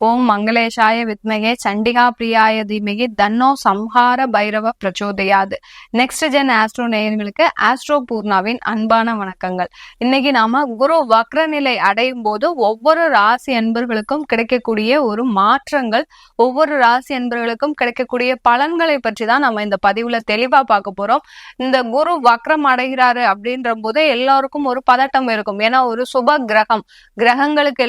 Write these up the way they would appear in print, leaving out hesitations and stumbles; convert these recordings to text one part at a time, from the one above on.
ஓம் மங்களேஷாய வித்மகே சண்டிகா பிரியாய தீமகி தன்னோ சம்ஹார பைரவ பிரச்சோதயாது. நெக்ஸ்ட் ஜென் ஆஸ்ட்ரோ நேயர்களுக்கு ஆஸ்ட்ரோ பூர்ணாவின் அன்பான வணக்கங்கள். இன்னைக்கு நாம குரு வக்ரநிலை அடையும் போது ஒவ்வொரு ராசி அன்பர்களுக்கும் கிடைக்கக்கூடிய ஒரு மாற்றங்கள், ஒவ்வொரு ராசி அன்பர்களுக்கும் கிடைக்கக்கூடிய பலன்களை பற்றி தான் நம்ம இந்த பதிவுல தெளிவா பார்க்க போறோம். இந்த குரு வக்ரம் அடைகிறாரு அப்படின்ற போது எல்லாருக்கும் ஒரு பதட்டம் இருக்கும். ஏன்னா ஒரு சுப கிரகம், கிரகங்களுக்கு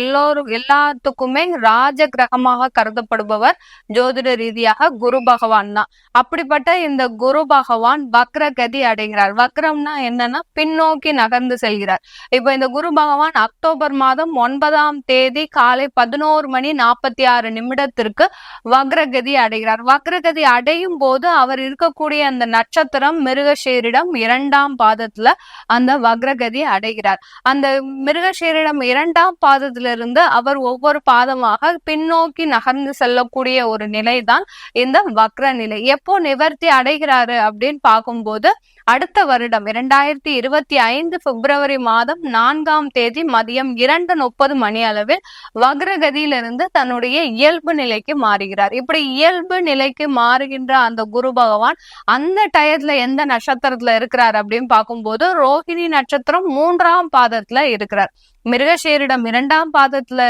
எல்லாத்துக்குமே ராஜ கிரகமாக கருதப்படுபவர் ஜோதிட ரீதியாக குரு பகவான் தான். அப்படிப்பட்ட இந்த குரு பகவான் வக்ர கதி அடைகிறார். வக்ரம்னா என்னன்னா பின்னோக்கி நகர்ந்து செல்கிறார். இப்ப இந்த குரு பகவான் அக்டோபர் மாதம் 9ஆம் தேதி காலை 11:46 வக்ரகதி அடைகிறார். வக்ரகதி அடையும் போது அவர் இருக்கக்கூடிய அந்த நட்சத்திரம் மிருகஷீரிடம் 2ஆம் பாதத்துல அந்த வக்ரகதி அடைகிறார். அந்த மிருகஷீரிடம் 2ஆம் பாதத்திலிருந்து அவர் ஒவ்வொரு பாதமாக பின்னோக்கி நகர்ந்து செல்லக்கூடிய ஒரு நிலைதான் இந்த வக்ர நிலை. எப்போ நிவர்த்தி அடைகிறாரு அப்படின்னு பார்க்கும்போது அடுத்த வருடம் 2025 பிப்ரவரி மாதம் 4ஆம் தேதி மதியம் 2:30 அளவில் வக்ரகதியிலிருந்து தன்னுடைய இயல்பு நிலைக்கு மாறுகிறார். இப்படி இயல்பு நிலைக்கு மாறுகின்ற அந்த குரு பகவான் அந்த டயத்துல எந்த நட்சத்திரத்துல இருக்கிறார் அப்படின்னு பார்க்கும்போது ரோஹிணி நட்சத்திரம் 3ஆம் பாதத்துல இருக்கிறார். மிருகஷீரிடம் 2ஆம் பாதத்துல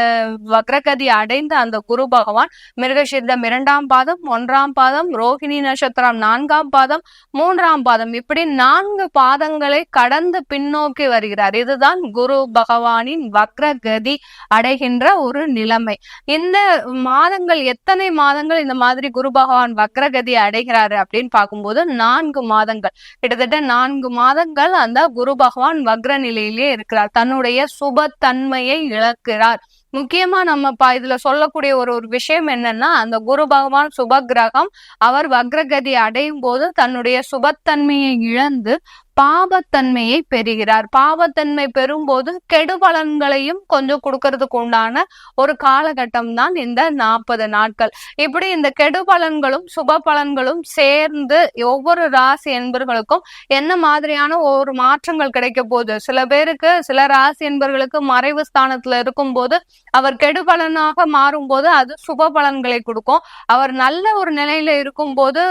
வக்ரகதி அடைந்த அந்த குரு பகவான் மிருகஷீரிடம் 2ஆம் பாதம், 1ஆம் பாதம், ரோஹிணி நட்சத்திரம் 4ஆம் பாதம், 3ஆம் பாதம், இப்படி 4 பாதங்களை கடந்து பின்னோக்கி வருகிறார். இதுதான் குரு பகவானின் வக்ரகதி அடைகின்ற ஒரு நிலைமை. இந்த மாதங்கள், எத்தனை மாதங்கள் இந்த மாதிரி குரு பகவான் வக்ரகதி அடைகிறாரு அப்படின்னு பார்க்கும்போது 4 மாதங்கள், கிட்டத்தட்ட 4 மாதங்கள் அந்த குரு பகவான் வக்ர நிலையிலே இருக்கிறார். தன்னுடைய சுபத்தன்மையை இழக்கிறார். முக்கியமா நம்ம இதுல சொல்லக்கூடிய ஒரு விஷயம் என்னன்னா, அந்த குரு பகவான் சுப கிரகம், அவர் வக்ரகதி அடையும் போது தன்னுடைய சுபத்தன்மையை இழந்து பாபத்தன்மையை பெறுகிறார். பாபத்தன்மை பெறும்போது கெடு பலன்களையும் கொஞ்சம் கொடுக்கறதுக்கு உண்டான ஒரு காலகட்டம் தான் இந்த 40 நாட்கள். இப்படி இந்த கெடு பலன்களும் சுப பலன்களும் சேர்ந்து ஒவ்வொரு ராசி என்பர்களுக்கும் என்ன மாதிரியான ஒரு மாற்றங்கள் கிடைக்க போகுது. சில பேருக்கு, சில ராசி என்பர்களுக்கு மறைவு ஸ்தானத்துல இருக்கும் போது அவர் கெடு பலனாக மாறும் போது அது சுப பலன்களை கொடுக்கும். அவர் நல்ல ஒரு நிலையில இருக்கும் போது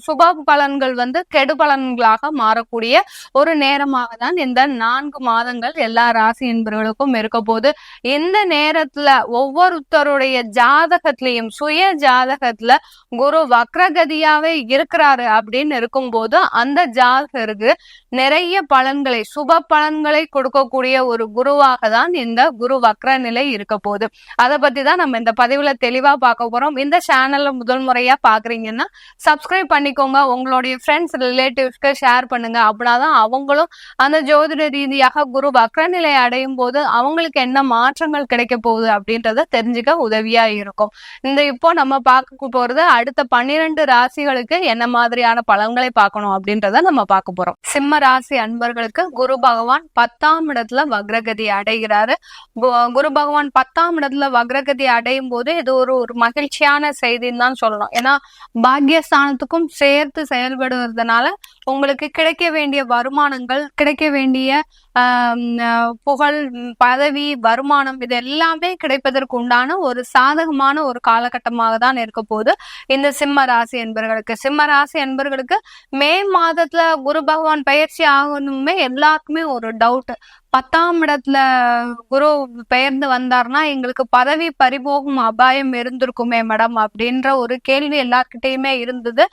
சுப பலன்கள் கெடு பலன்களாக மாறக்கூடிய ஒரு நேரமாக தான் இந்த 4 மாதங்கள் எல்லா ராசி என்பவர்களுக்கும் இருக்க போது. இந்த நேரத்துல ஒவ்வொருத்தருடைய ஜாதகத்திலையும், சுய ஜாதகத்துல குரு வக்ரகதியாவே இருக்கிறாரு அப்படின்னு இருக்கும்போது அந்த ஜாதகருக்கு நிறைய பலன்களை, சுப பலன்களை கொடுக்கக்கூடிய ஒரு குருவாக தான் இந்த குரு வக்ர நிலை இருக்க போகுது. அதை பத்தி தான் நம்ம இந்த பதிவுல தெளிவா பார்க்க போறோம். இந்த சேனல்ல முதல் முறையா பாக்குறீங்கன்னா சப்ஸ்கிரைப் பண்ணிக்கோங்க, உங்களுடைய ஃப்ரெண்ட்ஸ் ரிலேட்டிவ்ஸ்க்கு ஷேர் பண்ணுங்க. அப்படின்னாதான் அவங்களும் அந்த ஜோதிட ரீதியாக குரு வக்ரநிலை அடையும் போது அவங்களுக்கு என்ன மாற்றங்கள் கிடைக்க போகுது அப்படின்றத தெரிஞ்சுக்க உதவியா இருக்கும். இப்போ நம்ம பார்க்க போறது அடுத்த 12 ராசிகளுக்கு என்ன மாதிரியான பலன்களை பார்க்கணும் அப்படின்றத நம்ம பார்க்க போறோம். சிம்ம ராசி அன்பர்களுக்கு குரு பகவான் 10ஆம் இடத்துல வக்ரகதி அடைகிறாரு. குரு பகவான் 10ஆம் இடத்துல வக்ரகதி அடையும் போது இது ஒரு மகிழ்ச்சியான செய்தின்னு தான் சொல்லணும். ஏன்னா பாக்யஸ்தானத்துக்கும் சேர்த்து செயல்படுவதனால உங்களுக்கு கிடைக்க வேண்டிய வருமானங்கள், கிடைக்க வேண்டிய புகழ், பதவி, வருமானம், இது எல்லாமே கிடைப்பதற்கு உண்டான ஒரு சாதகமான ஒரு காலகட்டமாக தான் இருக்க போது இந்த சிம்ம ராசி என்பர்களுக்கு. சிம்ம ராசி என்பர்களுக்கு மே மாதத்துல குரு பகவான் பயிற்சி ஆகணுமே எல்லாருக்குமே ஒரு டவுட். 10ஆம் இடத்துல குரு பெயர்ந்து வந்தார்னா எங்களுக்கு பதவி பறிபோகும் அபாயம் இருந்திருக்குமே மேடம் அப்படின்ற ஒரு கேள்வி எல்லார்கிட்டையுமே இருந்தது.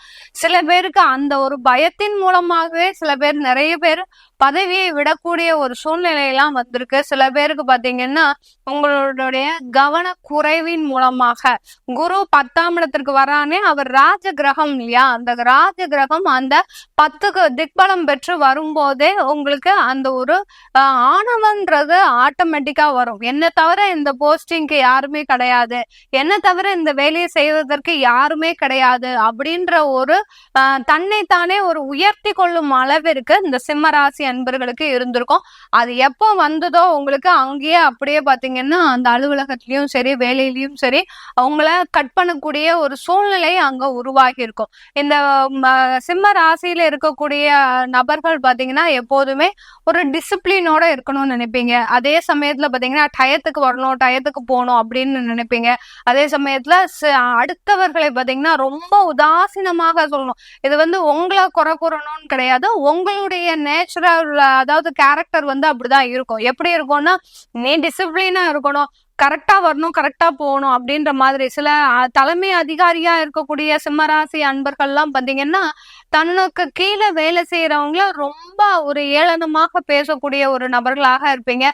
சில பேருக்கு அந்த ஒரு பயத்தின் மூலமாகவே சில பேர், நிறைய பேர் பதவியை விடக்கூடிய ஒரு சூழ்நிலையெல்லாம் வந்திருக்கு. சில பேருக்கு பாத்தீங்கன்னா உங்களுடைய கவன குறைவின் மூலமாக குரு 10ஆம் இடத்திற்கு வரானே, அவர் ராஜ கிரகம் இல்லையா, அந்த ராஜ கிரகம் அந்த 10க்கு திக்பலம் பெற்று வரும்போதே உங்களுக்கு அந்த ஒரு ஆணவன்றது ஆட்டோமேட்டிக்கா வரும். என்ன தவிர இந்த போஸ்டிங்க்கு யாருமே கிடையாது, என்ன தவிர இந்த வேலையை செய்வதற்கு யாருமே கிடையாது அப்படின்ற ஒரு தன்னைத்தானே ஒரு உயர்த்தி கொள்ளும் அளவிற்கு இந்த சிம்மராசி அன்பர்களுக்கு இருந்திருக்கும். அது எப்போ வந்ததோ உங்களுக்கு அங்கேயே அப்படியே பாத்தீங்கன்னா அந்த அலுவலகத்திலயும் சரி வேலையிலயும் சரி அவங்கள கட் பண்ணக்கூடிய ஒரு சூழ்நிலை அங்க உருவாகி இருக்கும். இந்த சிம்ம ராசியில இருக்கக்கூடிய நபர்கள் பாத்தீங்கன்னா எப்போதுமே ஒரு டிசிப்ளினோட இருக்கணும்னு நினைப்பீங்க. அதே சமயத்துல பாத்தீங்கன்னா டயத்துக்கு வரணும், டயத்துக்கு போகணும் அப்படின்னு நினைப்பீங்க. அதே சமயத்துல அடுத்தவர்களை பாத்தீங்கன்னா ரொம்ப உதாசீனமாக சொல்லணும். இது உங்களை குறை கூறணும்னு கிடையாது, உங்களுடைய நேச்சுரல் அதாவது கேரக்டர் அப்படிதான் இருக்கும். எப்படி இருக்கும்னா, நீ டிசிப்ளினா இருக்கணும், கரெக்டா வரணும், கரெக்டா போகணும் அப்படின்ற மாதிரி. சில தலைமை அதிகாரியா இருக்கக்கூடிய சிம்மராசி அன்பர்கள்லாம் பாத்தீங்கன்னா தனக்கு கீழே வேலை செய்யறவங்கள ரொம்ப ஒரு ஏளனமாக பேசக்கூடிய ஒரு நபர்களாக இருப்பீங்க.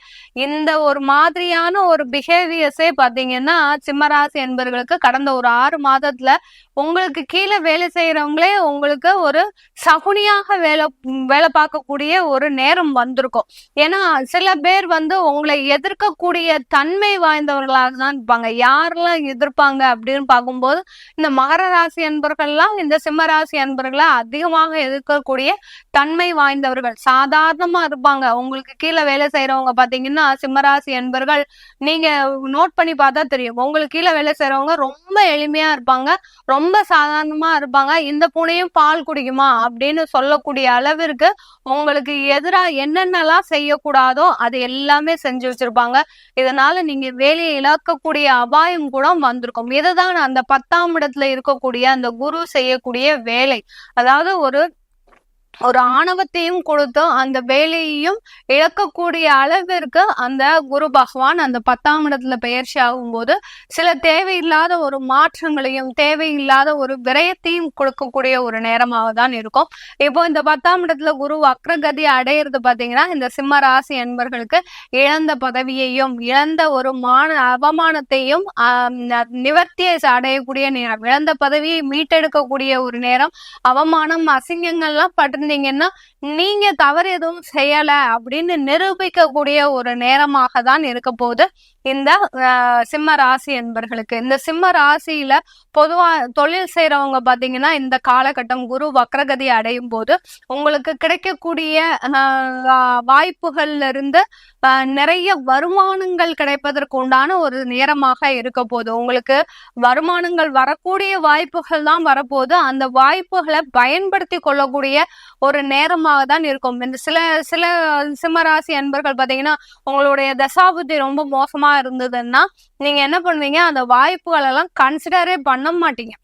இந்த ஒரு மாதிரியான ஒரு பிஹேவியர்ஸே பாத்தீங்கன்னா சிம்மராசி என்பர்களுக்கு கடந்த ஒரு 6 மாதத்துல உங்களுக்கு கீழே வேலை செய்யறவங்களே உங்களுக்கு ஒரு சகுனியாக வேலை பார்க்கக்கூடிய ஒரு நேரம் வந்திருக்கும். ஏன்னா சில பேர் உங்களை எதிர்க்கக்கூடிய தன்மை வாய்ந்தவர்களாக தான் இருப்பாங்க. யாரெல்லாம் எதிர்ப்பாங்க அப்படின்னு பார்க்கும்போது இந்த மகர ராசி அன்பர்கள்லாம் இந்த சிம்ம ராசி அன்பர்களை அதிகமாக எதிர்க்கக்கூடிய தன்மை வாய்ந்தவர்கள். சாதாரணமா இருப்பாங்க. உங்களுக்கு கீழே வேலை செய்யறவங்க பாத்தீங்கன்னா சிம்மராசி அன்பர்கள் நீங்க நோட் பண்ணி பார்த்தா தெரியும். உங்களுக்கு கீழே வேலை செய்யறவங்க ரொம்ப எளிமையா இருப்பாங்க, ரொம்ப சாதாரணமா இருப்பாங்க. இந்த பூனையும் பால் குடிக்குமா அப்படின்னு சொல்லக்கூடிய அளவிற்கு உங்களுக்கு எதிரா என்னென்னலாம் செய்யக்கூடாதோ அது எல்லாமே செஞ்சு வச்சிருப்பாங்க. இதனால நீங்க வேலையை இழக்கக்கூடிய அபாயம் கூட வந்திருக்கும். இதுதான் அந்த 10ஆம் இடத்துல இருக்கக்கூடிய அந்த குரு செய்யக்கூடிய வேலை. அதாவது ஒரு ஆணவத்தையும் கொடுத்து அந்த வேலையையும் இழக்கக்கூடிய அளவிற்கு அந்த குரு பகவான் அந்த 10ஆம் இடத்துல பெயர்ச்சி ஆகும் போது சில தேவையில்லாத ஒரு மாற்றங்களையும் தேவையில்லாத ஒரு விரயத்தையும் கொடுக்கக்கூடிய ஒரு நேரமாக தான் இருக்கும். இப்போ இந்த 10ஆம் இடத்துல குரு வக்ரகதி அடையிறது பாத்தீங்கன்னா இந்த சிம்ம ராசி என்பர்களுக்கு இழந்த பதவியையும் இழந்த ஒரு அவமானத்தையும் நிவர்த்தியை அடையக்கூடிய நேரம், இழந்த பதவியை மீட்டெடுக்கக்கூடிய ஒரு நேரம், அவமானம் அசிங்கங்கள்லாம் இருந்தீங்கன்னா நீங்க தவறு எதுவும் செய்யல அப்படின்னு நிரூபிக்கக்கூடிய ஒரு நேரமாக தான் இருக்க போகுது இந்த சிம்ம ராசி என்பர்களுக்கு. இந்த சிம்ம ராசியில பொதுவா தொழில் செய்யறவங்க பாத்தீங்கன்னா இந்த காலகட்டம் குரு வக்ரகதி அடையும் போது உங்களுக்கு கிடைக்கக்கூடிய வாய்ப்புகள்ல இருந்து நிறைய வருமானங்கள் கிடைப்பதற்கு உண்டான ஒரு நேரமாக இருக்க போகுது. உங்களுக்கு வருமானங்கள் வரக்கூடிய வாய்ப்புகள் தான் வரப்போகுது. அந்த வாய்ப்புகளை பயன்படுத்தி கொள்ளக்கூடிய ஒரு நேரமாக தான் இருக்கும். இந்த சில சிம்மராசி அன்பர்கள் பாத்தீங்கன்னா உங்களுடைய தசாபுத்தி ரொம்ப மோசமா இருந்ததுன்னா நீங்க என்ன பண்ணுவீங்க, அந்த வாய்ப்புகள் எல்லாம் கன்சிடரே பண்ண மாட்டீங்க.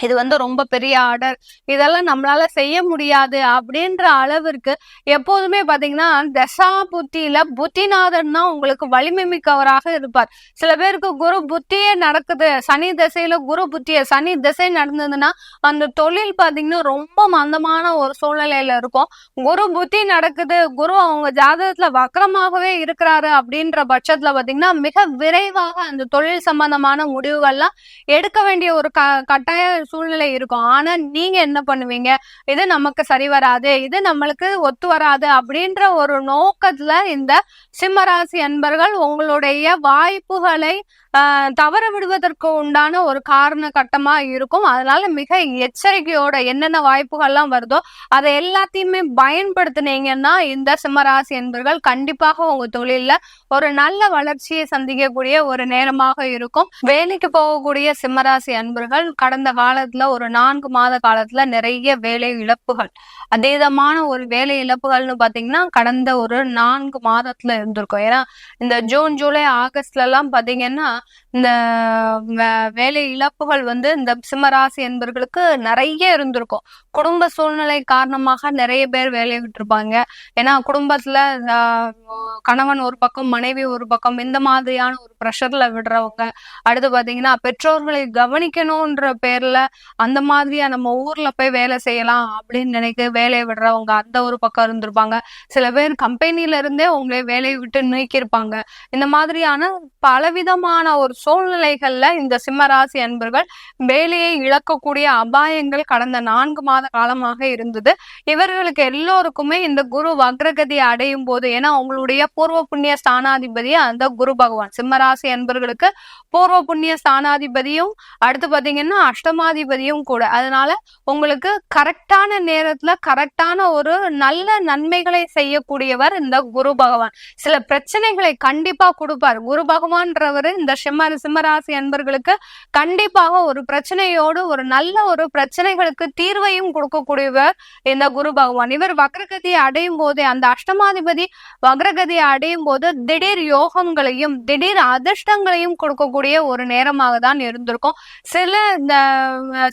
இது ரொம்ப பெரிய ஆர்டர், இதெல்லாம் நம்மளால செய்ய முடியாது அப்படின்ற அளவிற்கு எப்போதுமே பாத்தீங்கன்னா தசா புத்தியில புத்திநாதன் தான் உங்களுக்கு வலிமை மிக்கவராக இருப்பார். சில பேருக்கு குரு புத்தியே நடக்குது, சனி திசையில குரு புத்திய சனி திசை நடந்ததுன்னா அந்த தொழில் பாத்தீங்கன்னா ரொம்ப மந்தமான ஒரு சூழ்நிலையில இருக்கும். குரு புத்தி நடக்குது, குரு அவங்க ஜாதகத்துல வக்கரமாகவே இருக்கிறாரு அப்படின்ற பட்சத்துல பாத்தீங்கன்னா மிக விரைவாக அந்த தொழில் சம்பந்தமான முடிவுகள்லாம் எடுக்க வேண்டிய ஒரு கட்டாய சூழ்நிலை இருக்கும். ஆனா நீங்க என்ன பண்ணுவீங்க, இது நமக்கு சரி வராது, இது நம்மளுக்கு ஒத்து வராது அப்படின்ற ஒரு நோக்கத்துல இந்த சிம்மராசி அன்பர்கள் உங்களுடைய வாய்ப்புகளை தவற விடுவதற்கு உண்டான ஒரு காரண கட்டமா இருக்கும். அதனால மிக எச்சரிக்கையோட என்னென்ன வாய்ப்புகள்லாம் வருதோ அதை எல்லாத்தையுமே பயன்படுத்தினீங்கன்னா இந்த சிம்மராசி என்பர்கள் கண்டிப்பாக உங்க தொழில ஒரு நல்ல வளர்ச்சியை சந்திக்கக்கூடிய ஒரு நேரமாக இருக்கும். வேலைக்கு போகக்கூடிய சிம்மராசி அன்பர்கள் கடந்த காலத்துல ஒரு 4 மாத காலத்துல நிறைய வேலை இழப்புகள், அதீதமான ஒரு வேலை இழப்புகள்னு பாத்தீங்கன்னா கடந்த ஒரு 4 மாதத்துல இருந்திருக்கும். ஏன்னா இந்த ஜூன் ஜூலை ஆகஸ்ட்ல எல்லாம் பாத்தீங்கன்னா இந்த வேலை இழப்புகள் இந்த சிம்மராசி என்பர்களுக்கு நிறைய இருந்திருக்கும். குடும்ப சூழ்நிலை காரணமாக நிறைய பேர் வேலையை விட்டுருப்பாங்க. ஏன்னா குடும்பத்துல கணவன் ஒரு பக்கம் மனைவி ஒரு பக்கம் இந்த மாதிரியான ஒரு ப்ரெஷர்ல விடுறவங்க, அடுத்து பாத்தீங்கன்னா பெற்றோர்களை கவனிக்கணும்ன்ற பேர்ல அந்த மாதிரியா நம்ம ஊர்ல போய் வேலை செய்யலாம் அப்படின்னு நினைக்க வேலையை விடுறவங்க அந்த ஒரு பக்கம் இருந்திருப்பாங்க. சில பேர் கம்பெனில இருந்தே உங்களை வேலையை விட்டு நீக்கியிருப்பாங்க. இந்த மாதிரியான பலவிதமான ஒரு சூழ்நிலைகள்ல இந்த சிம்மராசி அன்பர்கள் வேலையை இழக்கக்கூடிய அபாயங்கள் கடந்த 4 மாத காலமாக இருந்தது. இவர்களுக்கு எல்லோருக்குமே இந்த குரு வக்ரகதி அடையும் போது, ஏன்னா அவங்களுடைய பூர்வ புண்ணிய ஸ்தானாதிபதி அந்த குரு பகவான். சிம்மராசி அன்பர்களுக்கு பூர்வ புண்ணிய ஸ்தானாதிபதியும் அடுத்து பாத்தீங்கன்னா அஷ்டமாதிபதியும் கூட. அதனால உங்களுக்கு கரெக்டான நேரத்துல கரெக்டான ஒரு நல்ல நன்மைகளை செய்யக்கூடியவர் இந்த குரு பகவான். சில பிரச்சனைகளை கண்டிப்பா கொடுப்பார். குரு பகவான்றவர் இந்த சிம்மராசி அன்பர்களுக்கு கண்டிப்பாக ஒரு பிரச்சனையோடு ஒரு நல்ல ஒரு பிரச்சனைகளுக்கு தீர்வையும் கொடுக்கக்கூடியவர் இந்த குரு பகவான். இவர் வக்ரகதியை அடையும் போது, அந்த அஷ்டமாதிபதி வக்ரகதியை அடையும் போது திடீர் யோகங்களையும் திடீர் அதிர்ஷ்டங்களையும் கொடுக்கக்கூடிய ஒரு நேரமாக தான் இருந்திருக்கும். சில இந்த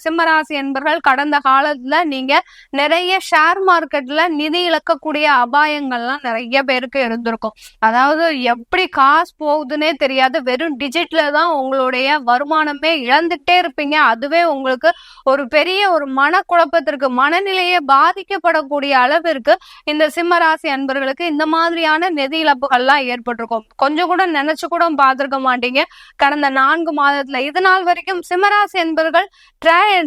சிம்மராசி என்பர்கள் கடந்த காலத்துல நீங்க நிறைய ஷேர் மார்க்கெட்ல நிதி இழக்கக்கூடிய அபாயங்கள்லாம் நிறைய பேருக்கு இருந்திருக்கும். அதாவது எப்படி காசு போகுதுன்னே தெரியாது, வெறும் டிஜிட்ல தான் உங்களுடைய வருமானமே இழந்துட்டே இருப்பீங்க. அதுவே உங்களுக்கு ஒரு பெரிய ஒரு மனக்குழப்பத்திற்கு மனநிலையை பாதிக்கப்படக்கூடிய அளவிற்கு இந்த சிம்மராசி அன்பர்களுக்கு இந்த மாதிரியான நிதி இழப்புகள்லாம் ஏற்பட்டிருக்கும். கொஞ்சம் கூட நினைச்சு கூட பார்த்திருக்க மாட்டீங்க கடந்த 4 மாதத்துல. இது நாள் வரைக்கும் சிம்மராசி என்பவர்கள்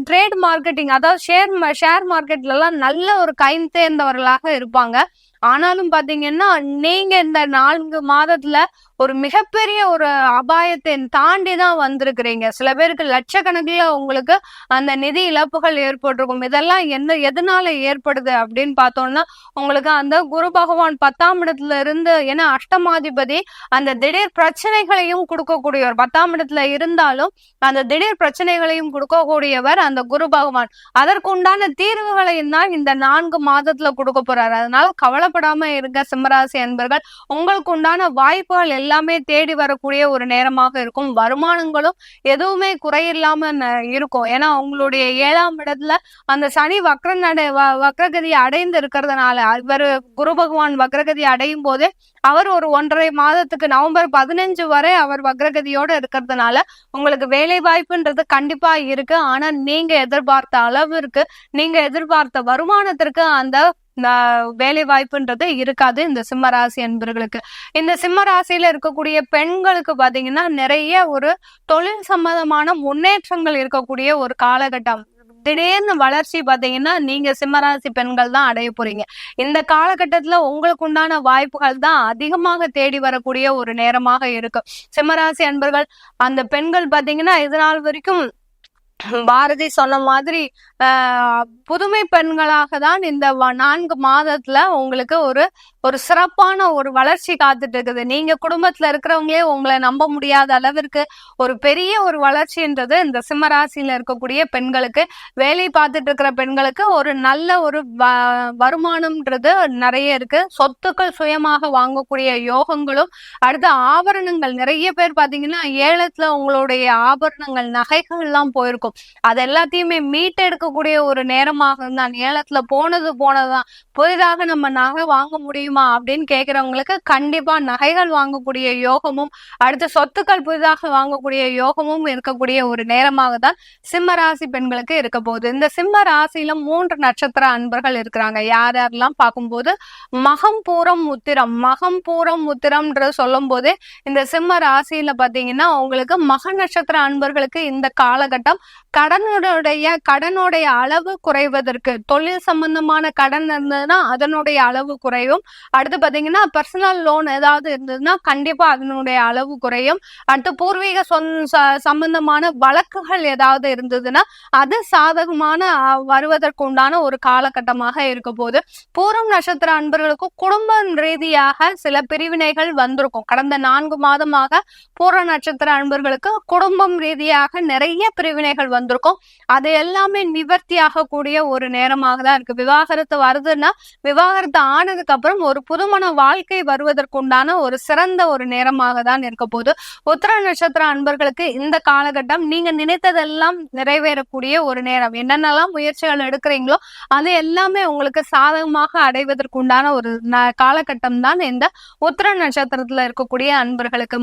ட்ரேட் மார்க்கெட்டிங், அதாவது ஷேர் மார்க்கெட்ல எல்லாம் நல்ல ஒரு கை தேர்ந்தவர்களாக இருப்பாங்க. ஆனாலும் பாத்தீங்கன்னா நீங்க இந்த 4 மாதத்துல ஒரு மிகப்பெரிய ஒரு அபாயத்தை தாண்டிதான் வந்திருக்கிறீங்க. சில பேருக்கு லட்சக்கணக்கில் உங்களுக்கு அந்த நிதி இழப்புகள் ஏற்பட்டிருக்கும். இதெல்லாம் எதனால ஏற்படுது அப்படின்னு பார்த்தோம்னா, உங்களுக்கு அந்த குரு பகவான் 10ஆம் இடத்துல இருந்து, ஏன்னா அஷ்டமாதிபதி அந்த திடீர் பிரச்சனைகளையும் கொடுக்கக்கூடியவர். 10ஆம் இடத்துல இருந்தாலும் அந்த திடீர் பிரச்சனைகளையும் கொடுக்கக்கூடியவர் அந்த குரு பகவான். அதற்குண்டான தீர்வுகளையும் தான் இந்த 4 மாதத்துல கொடுக்க போறாரு. அதனால கவலைப்படாம இருக்க சிம்மராசி அன்பர்கள். உங்களுக்கு உண்டான வாய்ப்புகள் எல்லாமே தேடி வரக்கூடிய ஒரு நேரமாக இருக்கும். வருமானங்களும் எதுவுமே குறையில்லாம இருக்கும். ஏன்னா உங்களுடைய 7ஆம் இடத்துல அந்த சனி வக்ரகதி அடைந்து இருக்கிறதுனால, இவர் குரு பகவான் வக்ரகதி அடையும் போதே அவர் ஒரு 1.5 மாதத்துக்கு நவம்பர் 15 வரை அவர் வக்ரகதியோட இருக்கிறதுனால உங்களுக்கு வேலை வாய்ப்புன்றது கண்டிப்பா இருக்கு. ஆனா நீங்க எதிர்பார்த்த அளவிற்கு, நீங்க எதிர்பார்த்த வருமானத்திற்கு அந்த வேலை வாய்ப்புன்றது இருக்காது இந்த சிம்ம ராசி அன்பர்களுக்கு. இந்த சிம்ம ராசியில இருக்கக்கூடிய பெண்களுக்கு பாத்தீங்கன்னா நிறைய ஒரு தொழில் சம்பந்தமான முன்னேற்றங்கள் இருக்கக்கூடிய ஒரு காலகட்டம். திடீர்னு வளர்ச்சி பாத்தீங்கன்னா நீங்க சிம்மராசி பெண்கள் தான் அடைய போறீங்க. இந்த காலகட்டத்துல உங்களுக்கு உண்டான வாய்ப்புகள் தான் அதிகமாக தேடி வரக்கூடிய ஒரு நேரமாக இருக்கு. சிம்மராசி அன்பர்கள் அந்த பெண்கள் பாத்தீங்கன்னா இது நாள் வரைக்கும் பாரதி சொன்ன மாதிரி புதுமை பெண்களாக தான் இந்த 4 மாதத்துல உங்களுக்கு ஒரு சிறப்பான ஒரு வளர்ச்சி காத்துட்டு இருக்குது. நீங்க குடும்பத்துல இருக்கிறவங்களே உங்களை நம்ப முடியாத அளவிற்கு ஒரு பெரிய ஒரு வளர்ச்சின்றது இந்த சிம்மராசியில இருக்கக்கூடிய பெண்களுக்கு, வேலை பார்த்துட்டு இருக்கிற பெண்களுக்கு ஒரு நல்ல ஒரு வருமானம்ன்றது நிறைய இருக்கு. சொத்துக்கள் சுயமாக வாங்கக்கூடிய யோகங்களும், அடுத்து ஆபரணங்கள் நிறைய பேர் பாத்தீங்கன்னா ஏலத்துல உங்களுடைய ஆபரணங்கள் நகைகள் எல்லாம் போயிருக்கும். அது எல்லாத்தையுமே மீட்டெடுக்கக்கூடிய ஒரு நேரமாக தான். ஏலத்துல போனதுதான் புதிதாக நம்ம நகை வாங்க முடியுமா அப்படின்னு கேட்கிறவங்களுக்கு கண்டிப்பா நகைகள் வாங்கக்கூடிய யோகமும், அடுத்த சொத்துக்கள் புதிதாக வாங்கக்கூடிய யோகமும் இருக்கக்கூடிய ஒரு நேரமாக தான் சிம்ம ராசி பெண்களுக்கு இருக்க போகுது. இந்த சிம்ம ராசியில 3 நட்சத்திர அன்பர்கள் இருக்கிறாங்க. யாரெல்லாம் பார்க்கும்போது மகம் பூரம் உத்திரம்ன்றது சொல்லும் போதே இந்த சிம்ம ராசியில பாத்தீங்கன்னா உங்களுக்கு மக நட்சத்திர அன்பர்களுக்கு இந்த காலகட்டம் கடனுடைய அளவு குறைவதற்கு, தொழில் சம்பந்தமான கடன் இருந்ததுன்னா அதனுடைய அளவு குறையும். அடுத்து பாத்தீங்கன்னா பர்சனல் லோன் ஏதாவது இருந்ததுன்னா கண்டிப்பா அதனுடைய அளவு குறையும். அடுத்து பூர்வீக சம்பந்தமான வழக்குகள் ஏதாவது இருந்ததுன்னா அது சாதகமான வருவதற்கு உண்டான ஒரு காலகட்டமாக இருக்க போது. பூரம் நட்சத்திர அன்பர்களுக்கு குடும்ப ரீதியாக சில பிரிவினைகள் வந்திருக்கும். கடந்த 4 மாதமாக பூர நட்சத்திர அன்பர்களுக்கு குடும்பம் ரீதியாக நிறைய பிரிவினைகள் வந்திருக்கும். அது எல்லாமே நிவர்த்தி ஆகக்கூடிய ஒரு நேரமாக தான் இருக்கு. விவாகரத்து வருதுன்னா விவாகரத்து ஆனதுக்கு அப்புறம் ஒரு புதுமண வாழ்க்கை வருவதற்குண்டான ஒரு சிறந்த ஒரு நேரமாக தான் இருக்க போது. உத்திர நட்சத்திர அன்பர்களுக்கு இந்த காலகட்டம் நீங்க நினைத்ததெல்லாம் நிறைவேறக்கூடிய ஒரு நேரம். என்னென்னலாம் முயற்சிகள் எடுக்கிறீங்களோ அது எல்லாமே உங்களுக்கு சாதகமாக அடைவதற்குண்டான ஒரு காலகட்டம் தான் இந்த உத்திர நட்சத்திரத்துல இருக்கக்கூடிய அன்பர்களுக்கு.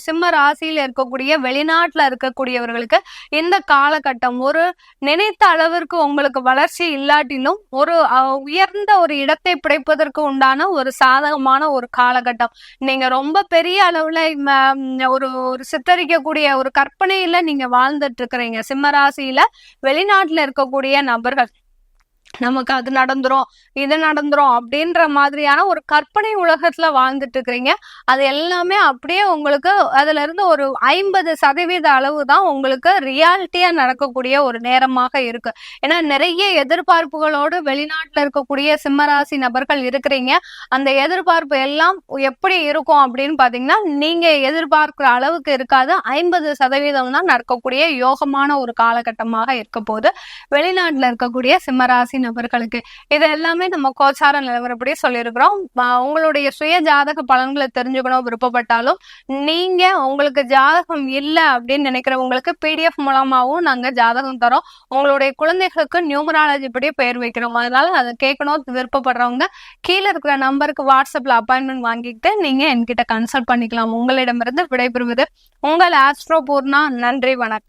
சிம்ம ராசியில இருக்கக்கூடிய வெளிநாட்டுல இருக்கக்கூடியவர்களுக்கு இந்த கால காலகட்டம். ஒரு நினைத்த அளவிற்கு உங்களுக்கு வளர்ச்சி இல்லாட்டிலும் ஒரு உயர்ந்த ஒரு இடத்தை பிடிப்பதற்கு உண்டான ஒரு சாதகமான ஒரு காலகட்டம். நீங்க ரொம்ப பெரிய அளவுல ஒரு ஒரு சித்தரிக்கக்கூடிய ஒரு கற்பனையில நீங்க வாழ்ந்துட்டு இருக்கிறீங்க. சிம்மராசியில வெளிநாட்டுல இருக்கக்கூடிய நபர்கள் நமக்கு அது நடந்துரும் இது நடந்துரும் அப்படின்ற மாதிரியான ஒரு கற்பனை உலகத்துல வாழ்ந்துட்டு இருக்கிறீங்க. அது எல்லாமே அப்படியே உங்களுக்கு அதுல இருந்து ஒரு 50% அளவு தான் உங்களுக்கு ரியாலிட்டியா நடக்கக்கூடிய ஒரு நேரமாக இருக்கு. ஏன்னா நிறைய எதிர்பார்ப்புகளோடு வெளிநாட்டுல இருக்கக்கூடிய சிம்மராசி நபர்கள் இருக்கிறீங்க. அந்த எதிர்பார்ப்பு எல்லாம் எப்படி இருக்கும் அப்படின்னு பாத்தீங்கன்னா, நீங்க எதிர்பார்க்கிற அளவுக்கு இருக்காது. 50% தான் நடக்கக்கூடிய யோகமான ஒரு காலகட்டமாக இருக்க போது வெளிநாட்டுல இருக்கக்கூடிய சிம்மராசி நபர்களுக்கு. இது எல்லாமே நம்ம கோச்சார நிலவரப்படி சொல்லியிருக்கிறோம். உங்களுடைய சுய ஜாதக பலன்களை தெரிஞ்சுக்கணும் விருப்பப்பட்டாலும், நீங்க உங்களுக்கு ஜாதகம் இல்லை அப்படின்னு நினைக்கிறவங்களுக்கு PDF மூலமாகவும் நாங்க ஜாதகம் தரோம். உங்களுடைய குழந்தைகளுக்கு நியூமராலஜி படி பெயர் வைக்கிறோம். அதனால அதை கேட்கணும் விருப்பப்படுறவங்க கீழே இருக்கிற நம்பருக்கு வாட்ஸ்அப்ல அப்பாயின்மெண்ட் வாங்கிக்கிட்டு நீங்க என்கிட்ட கன்சல்ட் பண்ணிக்கலாம். உங்களிடமிருந்து விடைபெறுவது உங்கள் ஆஸ்ட்ரோ பூர்ணா. நன்றி, வணக்கம்.